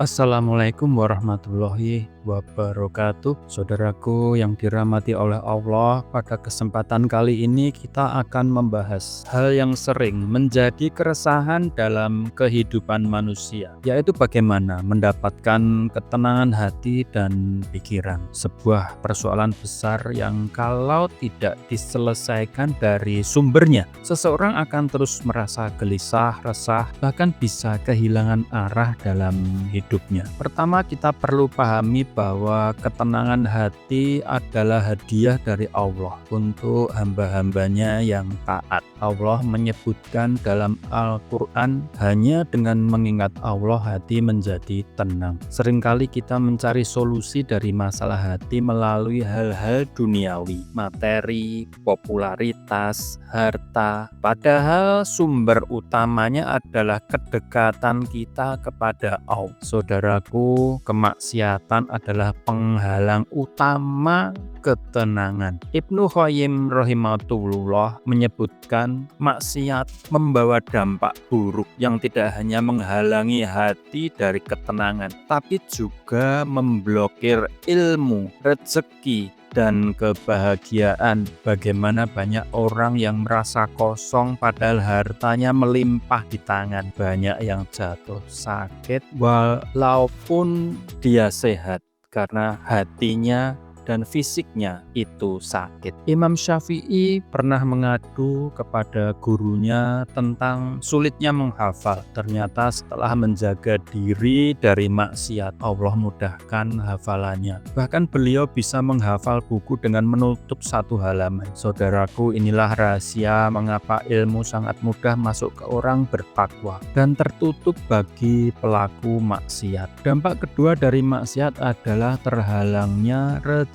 Assalamualaikum warahmatullahi wabarakatuh. Saudaraku yang dirahmati oleh Allah, pada kesempatan kali ini kita akan membahas hal yang sering menjadi keresahan dalam kehidupan manusia, yaitu bagaimana mendapatkan ketenangan hati dan pikiran. Sebuah persoalan besar yang kalau tidak diselesaikan dari sumbernya, seseorang akan terus merasa gelisah, resah, bahkan bisa kehilangan arah dalam hidupnya. Pertama, kita perlu pahami bahwa ketenangan hati adalah hadiah dari Allah untuk hamba-hambanya yang taat. Allah menyebutkan dalam Al-Quran, hanya dengan mengingat Allah hati menjadi tenang. Seringkali kita mencari solusi dari masalah hati melalui hal-hal duniawi, materi, popularitas, harta. Padahal sumber utamanya adalah kedekatan kita kepada Allah. Saudaraku, kemaksiatan adalah penghalang utama ketenangan. Ibnu Qayyim rahimahullah menyebutkan maksiat membawa dampak buruk yang tidak hanya menghalangi hati dari ketenangan, tapi juga memblokir ilmu, rezeki, dan kebahagiaan. Bagaimana banyak orang yang merasa kosong padahal hartanya melimpah di tangan. Banyak yang jatuh sakit walaupun dia sehat karena hatinya dan fisiknya itu sakit. Imam Syafi'i pernah mengadu kepada gurunya tentang sulitnya menghafal. Ternyata setelah menjaga diri dari maksiat, Allah mudahkan hafalannya. Bahkan beliau bisa menghafal buku dengan menutup satu halaman. Saudaraku, inilah rahasia mengapa ilmu sangat mudah masuk ke orang bertakwa dan tertutup bagi pelaku maksiat. Dampak kedua dari maksiat adalah terhalangnya rezeki.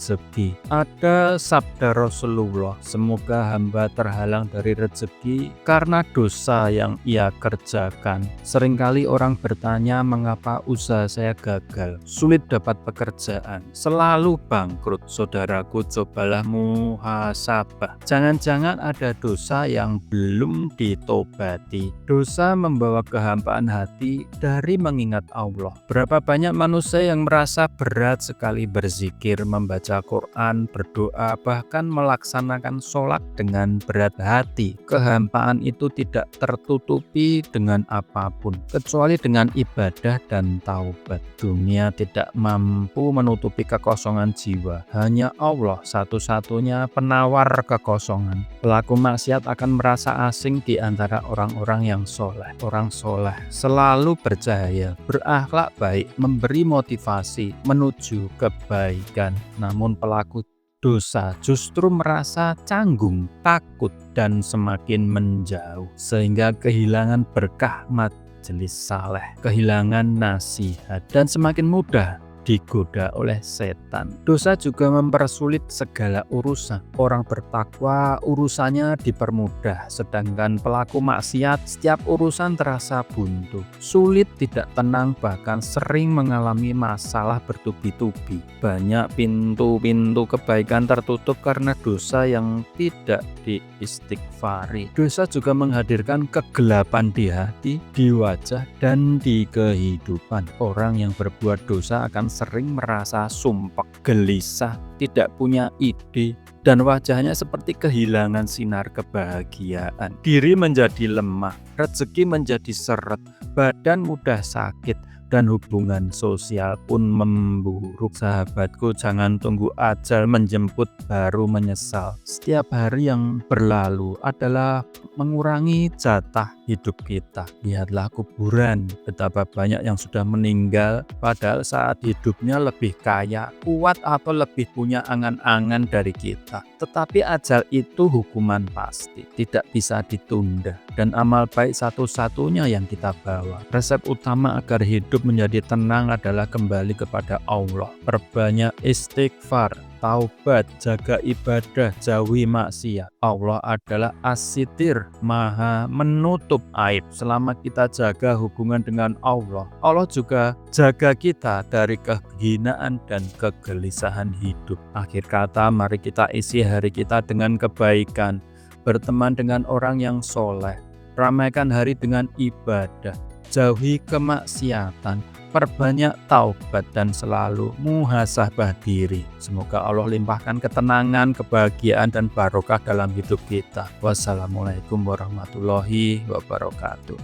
Ada sabda Rasulullah, semoga hamba terhalang dari rezeki karena dosa yang ia kerjakan. Seringkali orang bertanya mengapa usaha saya gagal, sulit dapat pekerjaan, selalu bangkrut. Saudaraku, cobalah muhasabah. Jangan-jangan ada dosa yang belum ditobati. Dosa membawa kehampaan hati dari mengingat Allah. Berapa banyak manusia yang merasa berat sekali berzikir, membaca Quran, berdoa, bahkan melaksanakan sholat dengan berat hati. Kehampaan itu tidak tertutupi dengan apapun, kecuali dengan ibadah dan taubat. Dunia tidak mampu menutupi kekosongan jiwa. Hanya Allah satu-satunya penawar kekosongan. Pelaku maksiat akan merasa asing di antara orang-orang yang soleh. Orang soleh selalu bercahaya, berakhlak baik, memberi motivasi menuju kebaikan. Namun pelaku dosa justru merasa canggung, takut, dan semakin menjauh, sehingga kehilangan berkah majelis saleh, kehilangan nasihat, dan semakin mudah digoda oleh setan. Dosa juga mempersulit segala urusan. Orang bertakwa urusannya dipermudah, sedangkan pelaku maksiat setiap urusan terasa buntu, sulit, tidak tenang, bahkan sering mengalami masalah bertubi-tubi. Banyak pintu-pintu kebaikan tertutup karena dosa yang tidak diistighfari. Dosa juga menghadirkan kegelapan di hati, di wajah, dan di kehidupan. Orang yang berbuat dosa akan sering merasa sumpek, gelisah, tidak punya ide, dan wajahnya seperti kehilangan sinar kebahagiaan. Diri menjadi lemah, rezeki menjadi seret, badan mudah sakit, dan hubungan sosial pun memburuk. Sahabatku, jangan tunggu ajal menjemput baru menyesal. Setiap hari yang berlalu adalah mengurangi jatah hidup kita. Lihatlah kuburan, betapa banyak yang sudah meninggal padahal saat hidupnya lebih kaya, kuat, atau lebih punya angan-angan dari kita. Tetapi ajal itu hukuman pasti, tidak bisa ditunda, dan amal baik satu-satunya yang kita bawa. Resep utama agar hidup menjadi tenang adalah kembali kepada Allah. Perbanyak istighfar, taubat, jaga ibadah, jauhi maksiat. Allah adalah As-Sitir, Maha menutup aib. Selama kita jaga hubungan dengan Allah, Allah juga jaga kita dari kehinaan dan kegelisahan hidup. Akhir kata, mari kita isi hari kita dengan kebaikan, berteman dengan orang yang soleh, ramaikan hari dengan ibadah, jauhi kemaksiatan, perbanyak taubat dan selalu muhasabah diri. Semoga Allah limpahkan ketenangan, kebahagiaan dan barokah dalam hidup kita. Wassalamualaikum warahmatullahi wabarakatuh.